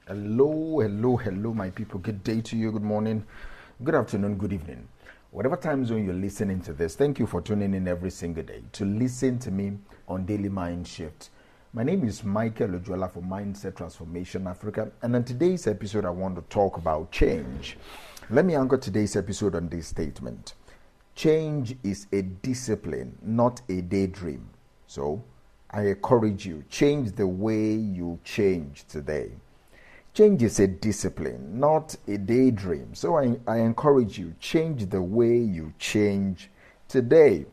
Hello, my people. Good day to you, good morning, good afternoon, good evening. Whatever time zone you're listening to this, thank you for tuning in every single day to listen to me on Daily Mind Shift. My name is Michael Ojuola for Mindset Transformation Africa, and on today's episode, I want to talk about change. Let me anchor today's episode on this statement. Change is a discipline, not a daydream. So, I encourage you, change the way you change today. Change is a discipline, not a daydream. So I encourage you, change the way you change today.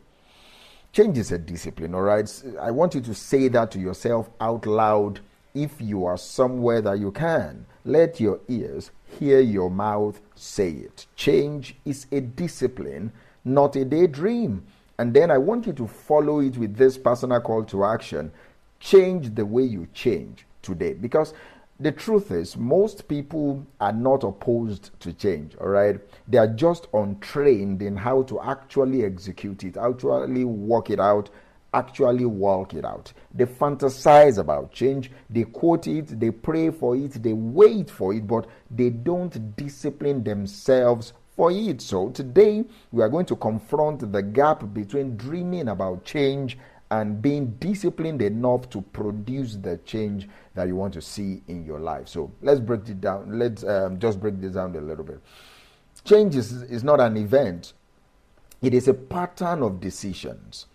Change is a discipline, all right? I want you to say that to yourself out loud if you are somewhere that you can. Let your ears hear your mouth say it. Change is a discipline, not a daydream. And then I want you to follow it with this personal call to action. Change the way you change today. Because the truth is, most people are not opposed to change, all right? They are just untrained in how to actually execute it, actually work it out, actually walk it out. They fantasize about change, they quote it, they pray for it, they wait for it, but they don't discipline themselves for it. So today, we are going to confront the gap between dreaming about change and being disciplined enough to produce the change that you want to see in your life. So let's break it down. Let's just break this down a little bit. Change is not an event. It is a pattern of decisions.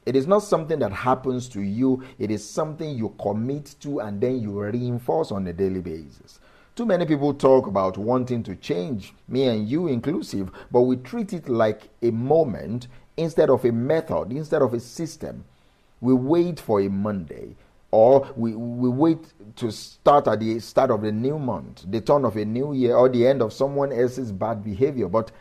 It is not something that happens to you. It is something you commit to and then you reinforce on a daily basis. Too many people talk about wanting to change, me and you inclusive, but we treat it like a moment instead of a method, instead of a system. We wait for a Monday, or we wait to start at the start of the new month, the turn of a new year, or the end of someone else's bad behavior. But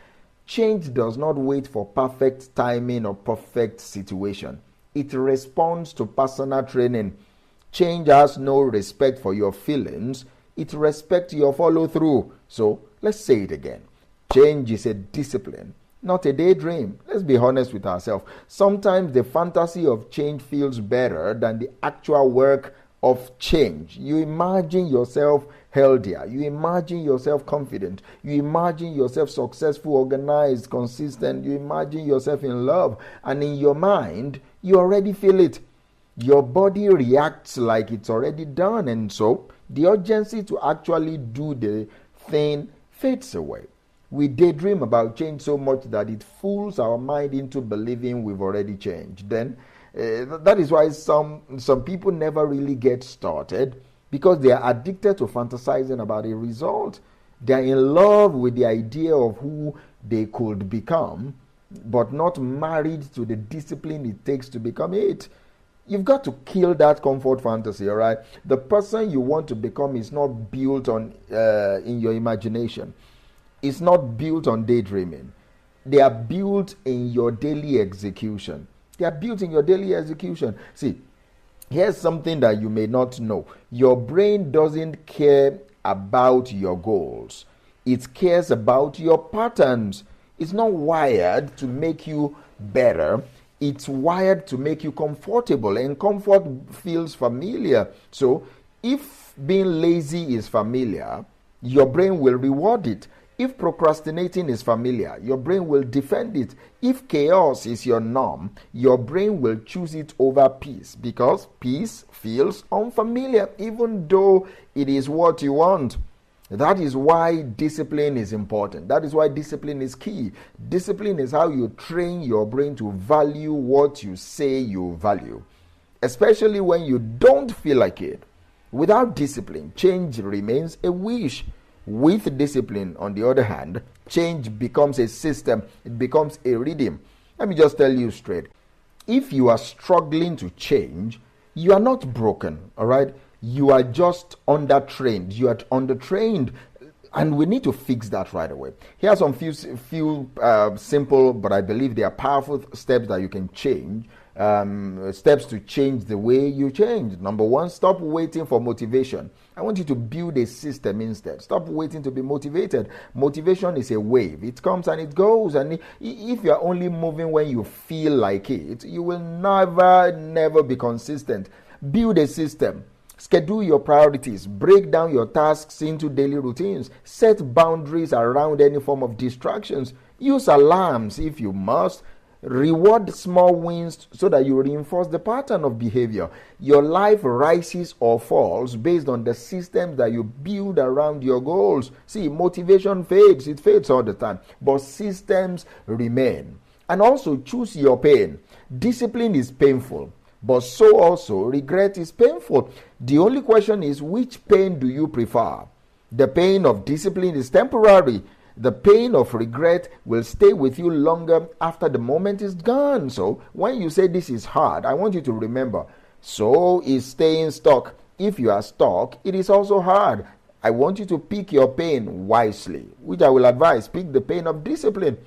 change does not wait for perfect timing or perfect situation. It responds to personal training. Change has no respect for your feelings. It respects your follow-through. So let's say it again. Change is a discipline, not a daydream. Let's be honest with ourselves. Sometimes the fantasy of change feels better than the actual work of change. You imagine yourself healthier. You imagine yourself confident. You imagine yourself successful, organized, consistent. You imagine yourself in love. And in your mind, you already feel it. Your body reacts like it's already done. And so the urgency to actually do the thing fades away. We daydream about change so much that it fools our mind into believing we've already changed. Then that is why some people never really get started, because they are addicted to fantasizing about a result. They are in love with the idea of who they could become, but not married to the discipline it takes to become it. You've got to kill that comfort fantasy, all right? The person you want to become is not built on in your imagination. It's not built on daydreaming. They are built in your daily execution. They are built in your daily execution. See, here's something that you may not know. Your brain doesn't care about your goals. It cares about your patterns. It's not wired to make you better. It's wired to make you comfortable, and comfort feels familiar. So if being lazy is familiar, your brain will reward it. If procrastinating is familiar, your brain will defend it. If chaos is your norm, your brain will choose it over peace, because peace feels unfamiliar, even though it is what you want. That is why discipline is important. That is why discipline is key. Discipline is how you train your brain to value what you say you value, especially when you don't feel like it. Without discipline, change remains a wish. With discipline, on the other hand, change becomes a system. It becomes a rhythm. Let me just tell you straight. If you are struggling to change, you are not broken, all right? You are just undertrained. You are undertrained, and we need to fix that right away. Here are some few simple, but I believe they are powerful steps that you can change. Steps to change the way you change. Number one, stop waiting for motivation. I want you to build a system instead. Stop waiting to be motivated. Motivation is a wave. It comes and it goes. And if you're only moving when you feel like it, you will never be consistent. Build a system. Schedule your priorities. Break down your tasks into daily routines. Set boundaries around any form of distractions. Use alarms if you must. Reward small wins so that you reinforce the pattern of behavior. Your life rises or falls based on the systems that you build around your goals. See, motivation fades. It fades all the time. But systems remain. And also choose your pain. Discipline is painful, but so also regret is painful. The only question is, which pain do you prefer? The pain of discipline is temporary. The pain of regret will stay with you longer after the moment is gone. So when you say this is hard, I want you to remember, so is staying stuck. If you are stuck, it is also hard. I want you to pick your pain wisely, which I will advise. Pick the pain of discipline.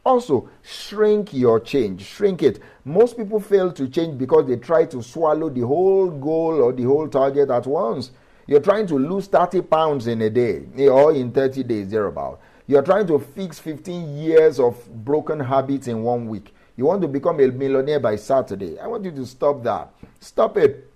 Also, shrink your change. Shrink it. Most people fail to change because they try to swallow the whole goal or the whole target at once. You're trying to lose 30 pounds in a day or in 30 days, thereabout. You're trying to fix 15 years of broken habits in 1 week. You want to become a millionaire by Saturday. I want you to stop that. Stop it.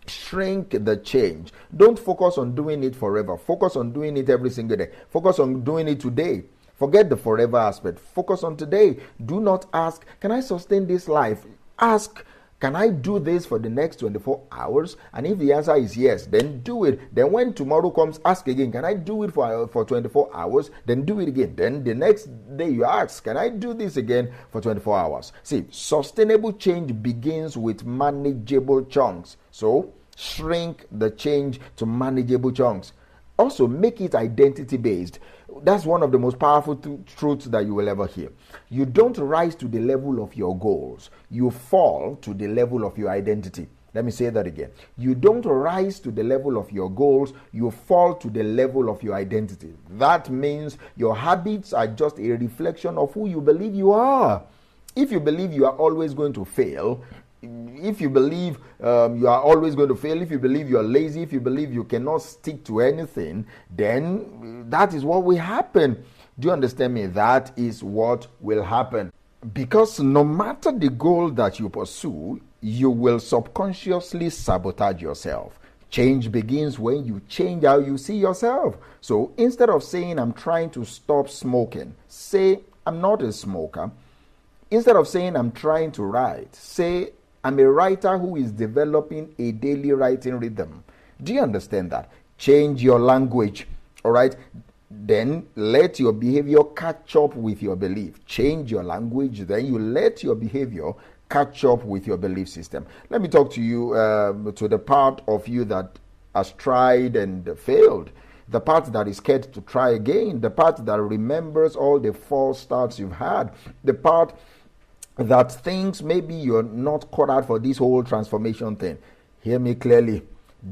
Shrink the change. Don't focus on doing it forever. Focus on doing it every single day. Focus on doing it today. Forget the forever aspect. Focus on today. Do not ask, can I sustain this life? Ask, can I do this for the next 24 hours? And if the answer is yes, then do it. Then when tomorrow comes, ask again, can I do it for 24 hours? Then do it again. Then the next day you ask, can I do this again for 24 hours? See, sustainable change begins with manageable chunks. So shrink the change to manageable chunks. Also, make it identity-based. That's one of the most powerful truths that you will ever hear. You don't rise to the level of your goals. You fall to the level of your identity. Let me say that again. You don't rise to the level of your goals. You fall to the level of your identity. That means your habits are just a reflection of who you believe you are. If you believe you are always going to fail, if you believe you are always going to fail, if you believe you are lazy, if you believe you cannot stick to anything, then that is what will happen. Do you understand me? That is what will happen. Because no matter the goal that you pursue, you will subconsciously sabotage yourself. Change begins when you change how you see yourself. So instead of saying, I'm trying to stop smoking, say, I'm not a smoker. Instead of saying, I'm trying to write, say, I'm a writer who is developing a daily writing rhythm. Do you understand that? Change your language, all right? Then let your behavior catch up with your belief. Change your language, then you let your behavior catch up with your belief system. Let me talk to you, to the part of you that has tried and failed. The part that is scared to try again. The part that remembers all the false starts you've had. The part that thinks maybe you're not cut out for this whole transformation thing. Hear me clearly.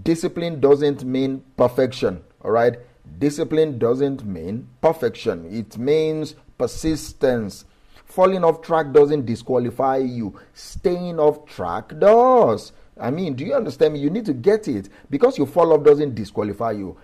Discipline doesn't mean perfection, all right? Discipline doesn't mean perfection. It means persistence. Falling off track doesn't disqualify you. Staying off track does. I mean, do you understand me? You need to get it. Because you fall off doesn't disqualify you.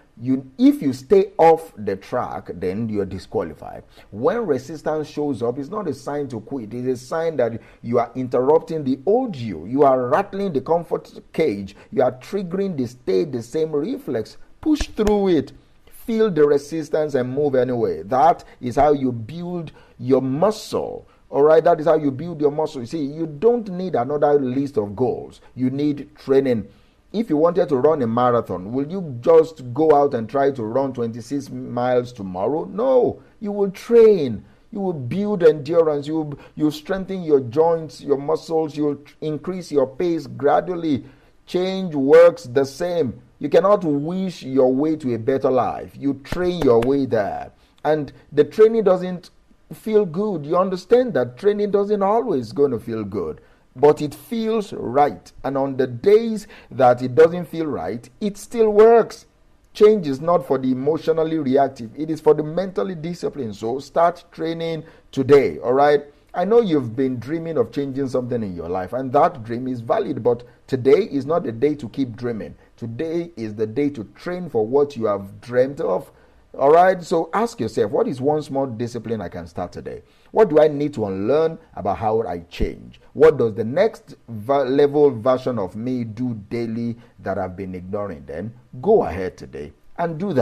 If you stay off the track, then you're disqualified. When resistance shows up, it's not a sign to quit. It's a sign that you are interrupting the old you. You are rattling the comfort cage. You are triggering the stay the same reflex. Push through it. Feel the resistance and move anyway. That is how you build your muscle. All right, that is how you build your muscle. You see, you don't need another list of goals. You need training. If you wanted to run a marathon, will you just go out and try to run 26 miles tomorrow? No, you will train. You will build endurance. You strengthen your joints, your muscles. You will increase your pace gradually. Change works the same. You cannot wish your way to a better life. You train your way there. And the training doesn't feel good. You understand that training doesn't always going to feel good. But it feels right. And on the days that it doesn't feel right, it still works. Change is not for the emotionally reactive. It is for the mentally disciplined. So start training today, all right? I know you've been dreaming of changing something in your life, and that dream is valid. But today is not the day to keep dreaming. Today is the day to train for what you have dreamt of. All right, so ask yourself, what is one small discipline I can start today? What do I need to unlearn about how I change? What does the next level version of me do daily that I've been ignoring? Then go ahead today and do that.